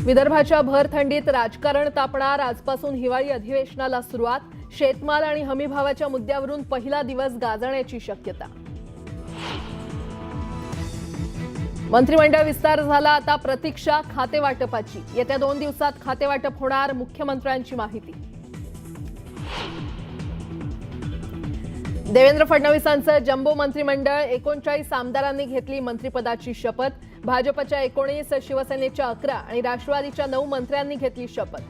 विदर्भाच्या भर थंडीत राजकारण तापणार. आजपासून हिवाळी अधिवेशनाला सुरुवात. शेतमाल आणि हमीभावाच्या मुद्द्यावरून पहिला दिवस गाजण्याची शक्यता. मंत्रिमंडळ विस्तार झाला. आता प्रतीक्षा खातेवाटपाची. येत्या 2 दिवसात खातेवाटप होणार. मुख्यमंत्र्यांची माहिती. देवेंद्र फडणवीसांचं जम्बो मंत्रिमंडळ. 39 आमदारांनी घेतली मंत्रिपदाची शपथ. भाजपच्या 19, शिवसेनेच्या 11 आणि राष्ट्रवादीच्या 9 मंत्र्यांनी घेतली शपथ.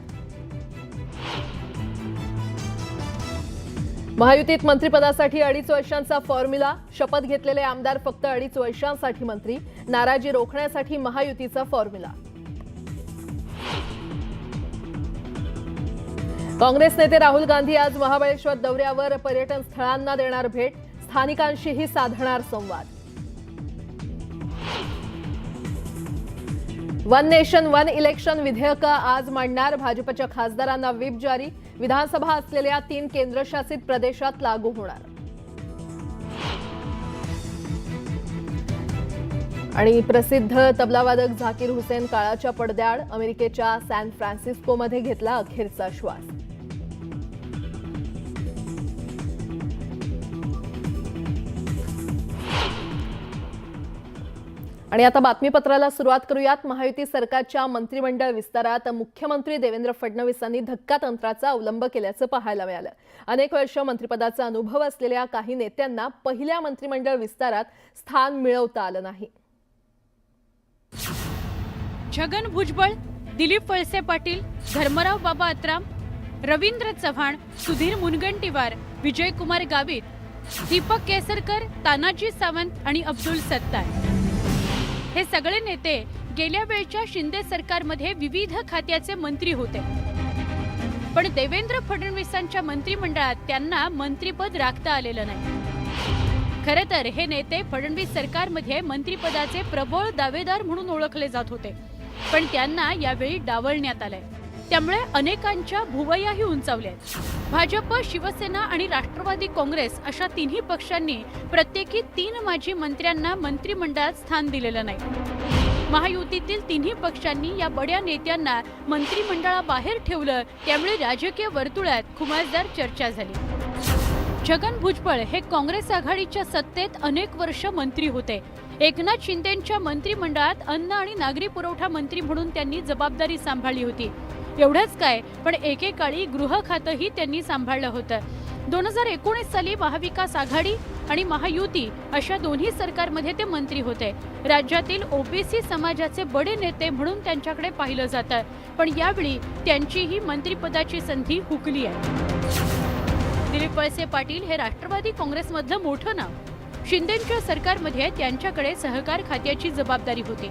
महायुतीत मंत्रिपदासाठी 2.5 वर्षांचा फॉर्म्युला. शपथ घेतलेले आमदार फक्त 2.5 वर्षांसाठी मंत्री. नाराजी रोखण्यासाठी महायुतीचा फॉर्म्युला. काँग्रेस नेते राहुल गांधी आज महाबळेश्वर दौऱ्यावर. पर्यटन स्थळांना देणार भेट. स्थानिकांशीही साधणार संवाद. वन नेशन वन इलेक्शन विधेयक आज मांडणार. भाजपच्या खासदारांना व्हिप जारी. विधानसभा असलेल्या 3 केंद्रशासित प्रदेशात लागू होणार. आणि प्रसिद्ध तबलावादक झाकीर हुसेन काळाच्या पडद्याआड. अमेरिकेच्या सॅन फ्रान्सिस्कोमध्ये घेतला अखेरचा श्वास. आणि आता बातमीपत्राला सुरुवात करूयात. महायुती सरकारच्या मंत्रिमंडळ विस्तारात मुख्यमंत्री देवेंद्र फडणवीसांनी धक्कातंत्राचा अवलंब केल्याचं पाहायला मिळालं. अनेक वर्ष मंत्रिपदाचा अनुभव असलेल्या काही नेत्यांना पहिल्या मंत्रिमंडळ विस्तारात स्थान मिळवता आलं नाही. छगन भुजबळ, दिलीप वळसे पाटील, धर्मराव बाबा अत्राम, रवींद्र चव्हाण, सुधीर मुनगंटीवार, विजयकुमार गावित, दीपक केसरकर, तानाजी सावंत आणि अब्दुल सत्तार हे सगळे नेते गेल्या वेळच्या शिंदे सरकारमध्ये विविध खात्याचे मंत्री होते. पण देवेंद्र फडणवीसांच्या मंत्रिमंडळात त्यांना मंत्रिपद राखता आलेलं नाही. खरं तर हे नेते फडणवीस सरकारमध्ये मंत्रिपदाचे प्रबळ दावेदार म्हणून ओळखले जात होते. पण त्यांना यावेळी डावलण्यात आलंय. त्यामुळे अनेकांच्या भुवयाही उंचावल्या. भाजप, शिवसेना आणि राष्ट्रवादी काँग्रेस अशा तिन्ही पक्षांनी प्रत्येकी 3 माजी मंत्र्यांना मंत्रिमंडळात स्थान दिलेलं नाही. महायुतीतील तिन्ही पक्षांनी या बड्या नेत्यांना मंत्रिमंडळाबाहेर ठेवलं. त्यामुळे राजकीय वर्तुळात खुमासदार चर्चा झाली. छगन भुजबळ हे काँग्रेस आघाडीच्या सत्तेत अनेक वर्ष मंत्री होते. एकनाथ शिंदेंच्या मंत्रिमंडळात अन्न आणि नागरी पुरवठा मंत्री म्हणून त्यांनी जबाबदारी सांभाळली होती. एवढंच काय, पण एकेकाळी गृह खातंही त्यांनी सांभाळलं होतं. 2019 साली महाविकास आघाडी आणि महायुती अशा दोन्ही सरकारमध्ये ते मंत्री होते. राज्यातील ओबीसी समाजाचे बडे नेते म्हणून त्यांच्याकडे पाहिलं जातं. पण यावेळी त्यांचीही मंत्रिपदाची संधी हुकली आहे. दिलीप वळसे पाटील हे राष्ट्रवादी काँग्रेसमधलं मोठं नाव. शिंदेंच्या सरकारमध्ये त्यांच्याकडे सहकार खात्याची जबाबदारी होती.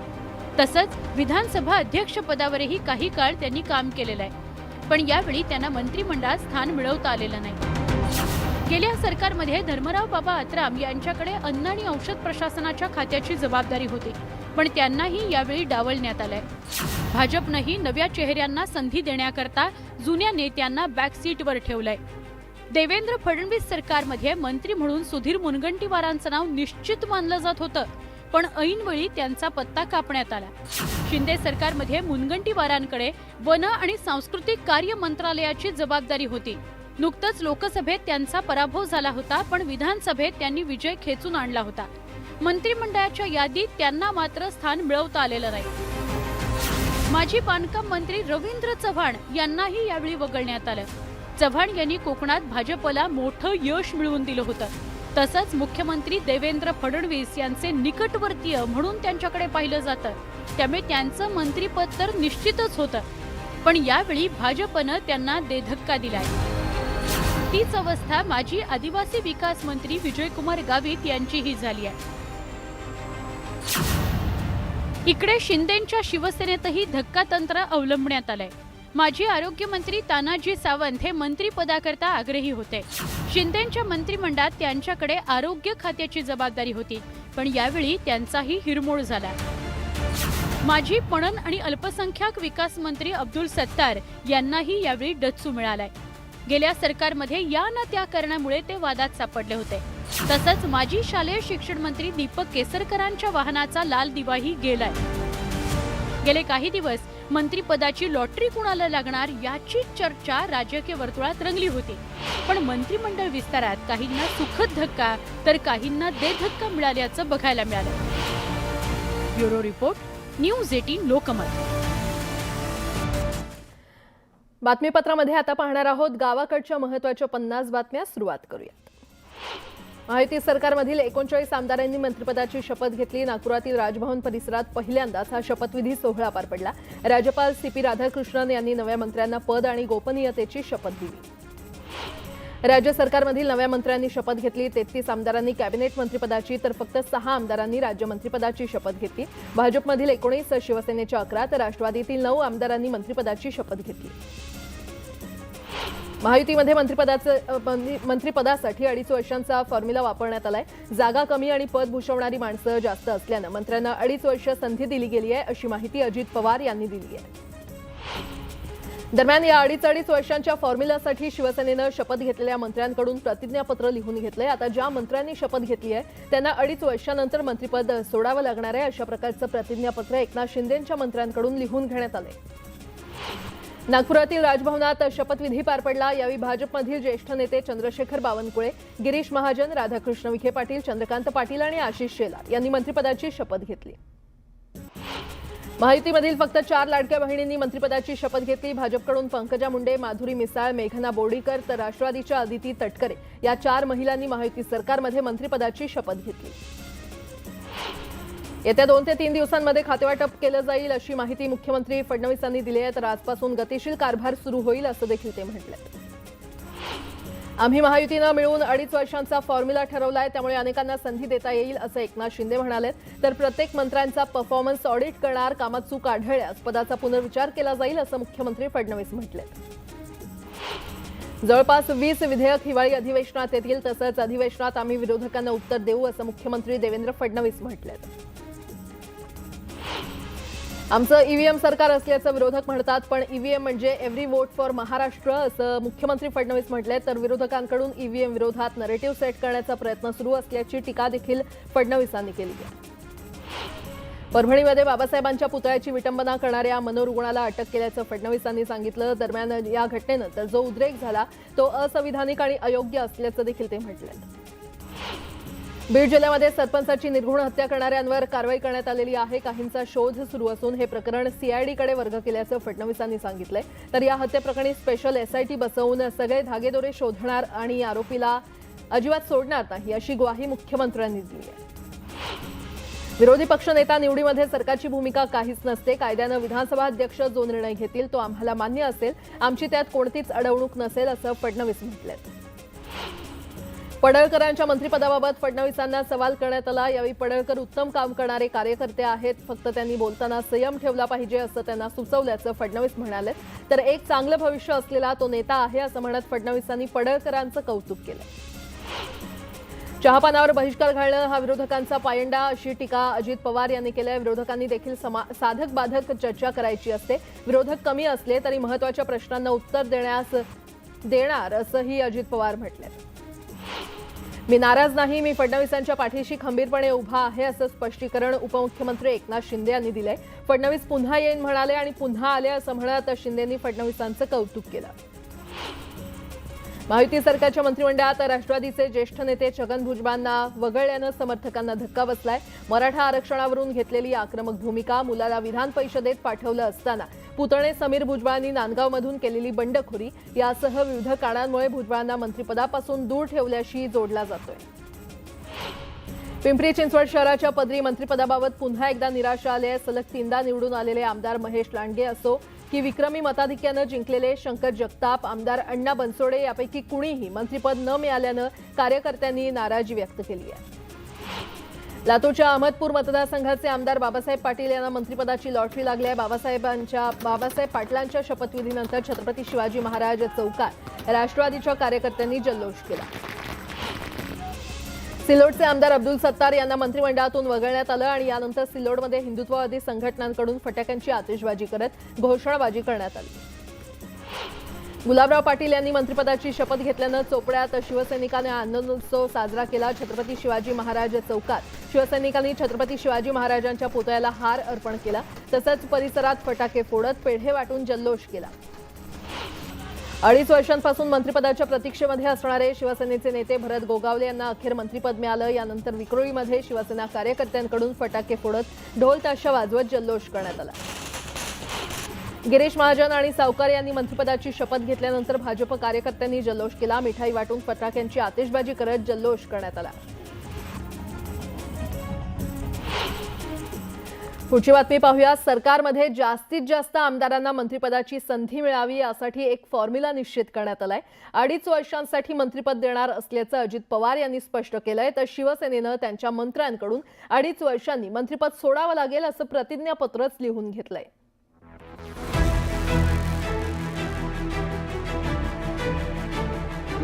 तसंच विधानसभा अध्यक्षपदावरही काही काळ त्यांनी काम केलेलं आहे. पण यावेळी त्यांना मंत्रिमंडळात स्थान मिळवता आलेलं नाही. गेल्या सरकारमध्ये धर्मराव बाबा अत्राम यांच्याकडे अन्न आणि औषध प्रशासनाच्या खात्याची जबाबदारी होती. पण त्यांनाही यावेळी डावलण्यात आलंय. भाजपनंही नव्या चेहऱ्यांना संधी देण्याकरता जुन्या नेत्यांना बॅकसीटवर ठेवलंय. देवेंद्र फडणवीस सरकारमध्ये मंत्री म्हणून सुधीर मुनगंटीवारांचं नाव निश्चित मानलं जात होतं. पण ऐनवेळी त्यांचा पत्ता कापण्यात आला. शिंदे सरकारमध्ये मुनगंटीवारांकडे वन आणि सांस्कृतिक कार्य मंत्रालयाची जबाबदारी होती. नुकतंच लोकसभेत त्यांचा पराभव झाला होता. पण विधानसभेत त्यांनी विजय खेचून आणला होता. मंत्रिमंडळाच्या यादीत त्यांना मात्र स्थान मिळवता आलेलं नाही. माजी बांधकाम मंत्री रवींद्र चव्हाण यांनाही यावेळी वगळण्यात आलं. चव्हाण यांनी कोकणात भाजपला मोठं यश मिळवून दिलं होतं. तसंच मुख्यमंत्री देवेंद्र फडणवीस यांचे निकटवर्तीय म्हणून त्यांच्याकडे पाहिलं जातं. त्यामुळे त्यांचं मंत्रिपद तर निश्चितच होतं. पण यावेळी भाजपनं त्यांना देधक्का दिलाय. तीच अवस्था माजी आदिवासी विकास मंत्री विजयकुमार गावित यांचीही झाली आहे. इकडे शिंदेंच्या शिवसेनेतही धक्कातंत्र अवलंबण्यात आलंय. माजी आरोग्यमंत्री तानाजी सावंत हे मंत्रिपदाकरता आग्रही होते. शिंदेंच्या मंत्रिमंडळात त्यांच्याकडे आरोग्य खात्याची जबाबदारी होती. पण यावेळी त्यांचाही हिरमोड झाला. माजी पणन आणि अल्पसंख्याक विकास मंत्री अब्दुल सत्तार यांनाही यावेळी डच्चू मिळालाय. गेल्या सरकारमध्ये या न त्या कारणामुळे ते वादात सापडले होते. तसंच माजी शालेय शिक्षण मंत्री दीपक केसरकरांच्या वाहनाचा लाल दिवाही गेलाय. गेले काही दिवस मंत्रिपदाची लॉटरी कुणाला लागणार याची चर्चा राजकीय वर्तुळात रंगली होती. पण मंत्रिमंडळ विस्तारात काहींना सुखद धक्का तर काहींना धक्का मिळाल्याचं बघायला मिळालं. Bureau report, news 18 Lokmat. बातमीपत्रामध्ये आता पाहणार आहोत गावाकडच्या महत्त्वाच्या 50 बातम्या. सुरुवात करूयात. महायुती सरकारमधील 39 आमदारांनी मंत्रिपदाची शपथ घेतली. नागपुरातील राजभवन परिसरात पहिल्यांदाच हा शपथविधी सोहळा पार पडला. राज्यपाल CP राधाकृष्णन यांनी नव्या मंत्र्यांना पद आणि गोपनीयतेची शपथ दिली. राज्य सरकारमधील नव्या मंत्र्यांनी शपथ घेतली. 33 आमदारांनी कॅबिनेट मंत्रिपदाची तर फक्त 6 आमदारांनी राज्यमंत्रिपदाची शपथ घेतली. भाजपमधील 19, शिवसेनेच्या 11 तर राष्ट्रवादीतील 9 आमदारांनी मंत्रिपदाची शपथ घेतली. महायुतीमध्ये मंत्रिपदासाठी 2.5 वर्षांचा फॉर्म्युला वापरण्यात आलाय. जागा कमी आणि पद भूषवणारी माणसं जास्त असल्यानं मंत्र्यांना 2.5 वर्ष संधी दिली गेली आहे, अशी माहिती अजित पवार यांनी दिली आहे. दरम्यान या 2.5 वर्षांच्या फॉर्म्युलासाठी शिवसेनेनं शपथ घेतलेल्या मंत्र्यांकडून प्रतिज्ञापत्र लिहून घेतलंय. आता ज्या मंत्र्यांनी शपथ घेतली आहे त्यांना 2.5 वर्षांनंतर मंत्रिपद सोडावं लागणार आहे, अशा प्रकारचं प्रतिज्ञापत्र एकनाथ शिंदेंच्या मंत्र्यांकडून लिहून घेण्यात आलंय. नागपुरातील राजभवनात शपथविधी पार पडला. यावेळी भाजपमधील ज्येष्ठ नेते चंद्रशेखर बावनकुळे, गिरीश महाजन, राधाकृष्ण विखे पाटील, चंद्रकांत पाटील आणि आशिष शेलार यांनी मंत्रिपदाची शपथ घेतली. महायुतीमधील फक्त 4 लाडक्या बहिणींनी मंत्रिपदाची शपथ घेतली. भाजपकडून पंकजा मुंडे, माधुरी मिसाळ, मेघना बोर्डीकर तर राष्ट्रवादीच्या अदिती तटकरे या 4 महिलांनी महायुती सरकारमध्ये मंत्रिपदाची शपथ घेतली. येत्या 2 ते 3 दिवसांमध्ये खातेवाटप केलं जाईल, अशी माहिती मुख्यमंत्री फडणवीसांनी दिली आहे. तर आजपासून गतिशील कारभार सुरू होईल, असं देखील ते म्हटलं. आम्ही महायुतीनं मिळून 2.5 वर्षांचा फॉर्म्युला ठरवलाय, त्यामुळे अनेकांना संधी देता येईल, असं एकनाथ शिंदे म्हणाले. तर प्रत्येक मंत्र्यांचा परफॉर्मन्स ऑडिट करणार, कामात चूक आढळल्यास पदाचा पुनर्विचार केला जाईल, असं मुख्यमंत्री फडणवीस म्हटले. जवळपास 20 विधेयक हिवाळी अधिवेशनात येतील. तसंच अधिवेशनात आम्ही विरोधकांना उत्तर देऊ, असं मुख्यमंत्री देवेंद्र फडणवीस म्हटले. आमचं ईव्हीएम सरकार असल्याचं विरोधक म्हणतात, पण ईव्हीएम म्हणजे एव्हरी वोट फॉर महाराष्ट्र, असं मुख्यमंत्री फडणवीस म्हटले. तर विरोधकांकडून ईव्हीएम विरोधात नरेटिव्ह सेट करण्याचा प्रयत्न सुरू असल्याची टीका देखील फडणवीसांनी केली आहे. परभणीमध्ये बाबासाहेबांच्या पुतळ्याची विटंबना करणाऱ्या मनोरुग्णाला अटक केल्याचं फडणवीसांनी सांगितलं. दरम्यान या घटनेनंतर जो उद्रेक झाला तो असंविधानिक आणि अयोग्य असल्याचं देखील ते म्हटलं. बीड जिल्ह्यामध्ये सरपंचाची निर्घृण हत्या करणाऱ्यांवर कारवाई करण्यात आलेली आहे. काहींचा शोध सुरू असून हे प्रकरण CIDकडे वर्ग केल्याचं फडणवीसांनी सांगितलंय. तर या हत्येप्रकरणी स्पेशल SIT बसवून सगळे धागेदोरे शोधणार आणि आरोपीला अजिबात सोडणार नाही, अशी ग्वाही मुख्यमंत्र्यांनी दिली आहे. विरोधी पक्षनेता निवडीमध्ये सरकारची भूमिका काहीच नसते. कायद्यानं विधानसभा अध्यक्ष जो निर्णय घेतील तो आम्हाला मान्य असेल. आमची त्यात कोणतीच अडवणूक नसेल, असं फडणवीस म्हटलंय. पडळकरांच्या मंत्रिपदाबाबत फडणवीसांना सवाल करण्यात आला. यावेळी पडळकर उत्तम काम करणारे कार्यकर्ते आहेत, फक्त त्यांनी बोलताना संयम ठेवला पाहिजे, असं त्यांना सुचवल्याचं फडणवीस म्हणाले. तर एक चांगलं भविष्य असलेला तो नेता आहे, असं म्हणत फडणवीसांनी पडळकरांचं कौतुक केलं. चहापानावर बहिष्कार घालणं हा विरोधकांचा पायंडा, अशी टीका अजित पवार यांनी केली. विरोधकांनी देखील साधक बाधक चर्चा करायची असते. विरोधक कमी असले तरी महत्त्वाच्या प्रश्नांना उत्तर देणार, असंही अजित पवार म्हटले. मी नाराज नाही, मी फडणवीसांच्या पाठीशी खंबीरपणे उभा आहे, असं स्पष्टीकरण उपमुख्यमंत्री एकनाथ शिंदे यांनी दिलंय. फडणवीस पुन्हा येईन म्हणाले आणि पुन्हा आले, असं म्हणत शिंदेंनी फडणवीसांचं कौतुक केलं. महायुती सरकारच्या मंत्रिमंडळात राष्ट्रवादीचे ज्येष्ठ नेते छगन भुजबळांना वगळल्यानं समर्थकांना धक्का बसलाय. मराठा आरक्षणावरून घेतलेली आक्रमक भूमिका, मुलाला विधान परिषदेत पाठवलं असताना पुतणे समीर भुजबळांनी नांदगावमधून केलेली बंडखोरी यासह विविध कारणांमुळे भुजबळांना मंत्रिपदापासून दूर ठेवल्याशी जोडला जातोय. पिंपरी चिंचवड शहराच्या पदरी मंत्रिपदाबाबत पुन्हा एकदा निराशा आली आहे. सलग 3दा निवडून आलेले आमदार महेश लांडगे असो की विक्रमी मताधिक्यानं जिंकलेले शंकर जगताप, आमदार अण्णा बनसोडे यापैकी कुणीही मंत्रिपद न मिळाल्यानं कार्यकर्त्यांनी नाराजी व्यक्त केली आहे. लातूरच्या अहमदपूर मतदारसंघाचे आमदार बाबासाहेब पाटील यांना मंत्रिपदाची लॉटरी लागली आहे. बाबासाहेब पाटलांच्या शपथविधीनंतर छत्रपती शिवाजी महाराज चौकात राष्ट्रवादीच्या कार्यकर्त्यांनी जल्लोष केला. सिल्लोडचे आमदार अब्दुल सत्तार यांना मंत्रिमंडळातून वगळण्यात आलं आणि यानंतर सिल्लोडमध्ये हिंदुत्ववादी संघटनांकडून फटाक्यांची आतिषबाजी करत घोषणाबाजी करण्यात आली. गुलाबराव पाटील यांनी मंत्रिपदाची शपथ घेतल्यानं चोपड्यात शिवसैनिकांनी आनंदोत्सव साजरा केला. छत्रपती शिवाजी महाराज चौकात शिवसैनिकांनी छत्रपती शिवाजी महाराजांच्या पुतळ्याला हार अर्पण केला. तसंच परिसरात फटाके फोडत पेढे वाटून जल्लोष केला. 2.5 वर्षांपासून मंत्रिपदाच्या प्रतीक्षेमध्ये असणारे शिवसेनेचे नेते भरत गोगावले यांना अखेर मंत्रिपद मिळालं. यानंतर विक्रोळीमध्ये शिवसेना कार्यकर्त्यांकडून फटाके फोडत ढोल ताशा वाजवत जल्लोष करण्यात आला. गिरीश महाजन आणि सावकार यांनी मंत्रिपदाची शपथ घेतल्यानंतर भाजप कार्यकर्त्यांनी जल्लोष केला. मिठाई वाटून फटाक्यांची आतिषबाजी करत जल्लोष करण्यात आला. पुढची बातमी पाहूया. सरकारमध्ये जास्तीत जास्त आमदारांना मंत्रिपदाची संधी मिळावी यासाठी एक फॉर्म्युला निश्चित करण्यात आलाय. 2.5 वर्षांसाठी मंत्रिपद देणार असल्याचं अजित पवार यांनी स्पष्ट केलंय. तर शिवसेनेनं त्यांच्या मंत्र्यांकडून 2.5 वर्षांनी मंत्रिपद सोडावं लागेल असं प्रतिज्ञापत्रच लिहून घेतलंय.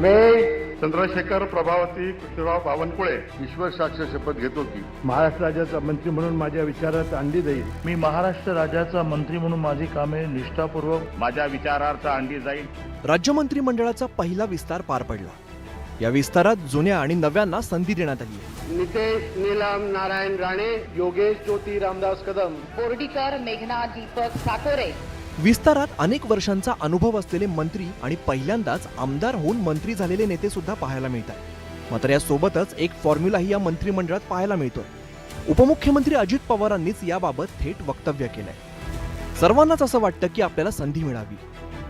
मी चंद्रशेखर प्रभावती कृष्णराव बावनकुळे विश्वासाची शपथ घेतो की महाराष्ट्र राज्याचा मंत्री म्हणून माझ्या विचारात आणली जाईल. मी महाराष्ट्र राज्याचा मंत्री म्हणून माझी कामे निष्ठापूर्वक माझ्या विचारार्थ आणली जाईल. राज्य मंत्रिमंडळाचा पहिला विस्तार पार पडला. या विस्तारात जुन्या आणि नव्यांना संधी देण्यात आली आहे. नितेश नीलम नारायण राणे, योगेश ज्योती रामदास कदम, बोर्डीकर, मेघना, दीपक साकोरे. विस्तारात अनेक वर्षांचा अनुभव असलेले मंत्री आणि पहिल्यांदाच आमदार होऊन मंत्री झालेले नेते सुद्धा पाहायला मिळतात. मात्र यासोबतच एक फॉर्म्युलाही या मंत्रिमंडळात पाहायला मिळतोय. उपमुख्यमंत्री अजित पवारांनीच याबाबत थेट वक्तव्य केलंय. सर्वांनाच असं वाटतं की आपल्याला संधी मिळावी.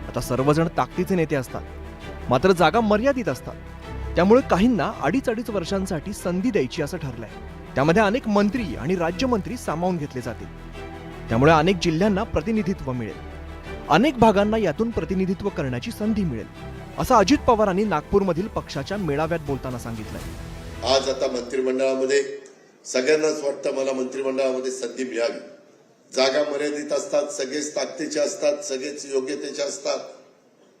आता सर्वजण ताकदीचे नेते असतात, मात्र जागा मर्यादित असतात. त्यामुळे काहींना 2.5 वर्षांसाठी संधी द्यायची असं ठरलंय. त्यामध्ये अनेक मंत्री आणि राज्यमंत्री सामावून घेतले जातील. त्यामुळे अनेक जिल्ह्यांना प्रतिनिधित्व मिळेल. अनेक भागांना यातून प्रतिनिधित्व करण्याची संधी मिळेल, असं अजित पवारांनी नागपूरमधील पक्षाच्या मेळाव्यात बोलताना सांगितलंय. आज आता मंत्रिमंडळामध्ये सगळ्यांनाच वाटतं मला मंत्रिमंडळामध्ये संधी मिळावी. जागा मर्यादित असतात, सगळेच ताकदीचे असतात, सगळेच योग्यतेचे असतात.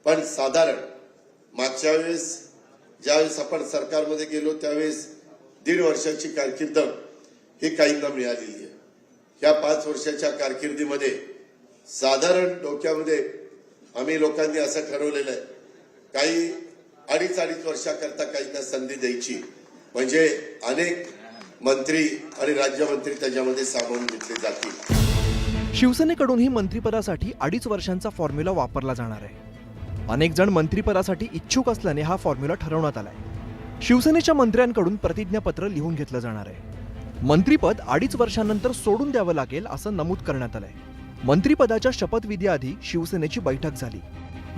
पण साधारण मागच्या वेळेस ज्यावेळेस आपण सरकारमध्ये गेलो त्यावेळेस 1.5 वर्षाची कारकीर्द ही काहींना मिळालेली आहे. या 5 वर्षाच्या कारकिर्दीमध्ये साधारण डोक्यामध्ये आम्ही लोकांनी असं ठरवलेलं आहे, काही 2.5 वर्षाकरता काहींना संधी द्यायची, म्हणजे अनेक मंत्री आणि राज्यमंत्री त्याच्यामध्ये सामावून घेतले जातील. शिवसेनेकडूनही मंत्रिपदासाठी 2.5 वर्षांचा फॉर्म्युला वापरला जाणार आहे. अनेक जण मंत्रिपदासाठी इच्छुक असल्याने हा फॉर्म्युला ठरवण्यात आलाय. शिवसेनेच्या मंत्र्यांकडून प्रतिज्ञापत्र लिहून घेतलं जाणार आहे. मंत्रिपद 2.5 वर्षांनंतर सोडून द्यावं लागेल असं नमूद करण्यात आलंय. मंत्रिपदाच्या शपथविधीआधी शिवसेनेची बैठक झाली.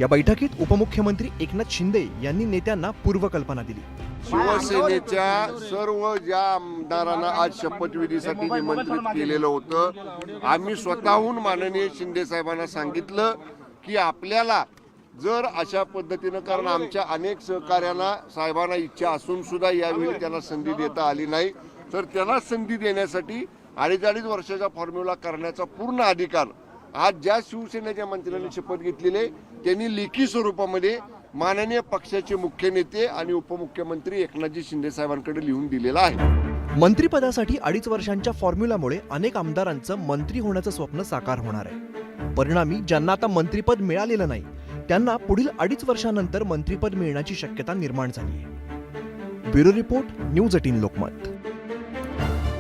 या बैठकीत उपमुख्यमंत्री एकनाथ शिंदे यांनी नेत्यांना पूर्वकल्पना दिली. शिवसेनेच्या सर्व ज्या आमदारांना आज शपथविधीसाठी निमंत्रित केलेलं होतं, आम्ही स्वतःहून माननीय शिंदे साहेबांना सांगितलं की आपल्याला जर अशा पद्धतीनं, कारण आमच्या अनेक सहकार्यांना साहेबांना इच्छा असून सुद्धा यावेळी त्यांना संधी देता आली नाही, तर त्यांना संधी देण्यासाठी 2.5 वर्षाचा फॉर्म्युला करण्याचा पूर्ण अधिकार आज ज्या शिवसेनेच्या मंत्र्यांनी शपथ घेतलेले त्यांनी लेखी स्वरूपामध्ये माननीय पक्षाचे मुख्य नेते आणि उपमुख्यमंत्री एकनाथजी शिंदे साहेबांकडे लिहून दिलेला आहे. मंत्रिपदासाठी 2.5 वर्षांच्या फॉर्म्युलामुळे अनेक आमदारांचं मंत्री होण्याचं स्वप्न साकार होणार आहे. परिणामी ज्यांना आता मंत्रिपद मिळालेलं नाही त्यांना पुढील 2.5 वर्षांनंतर मंत्रिपद मिळण्याची शक्यता निर्माण झाली आहे. Bureau report, news 18 Lokmat.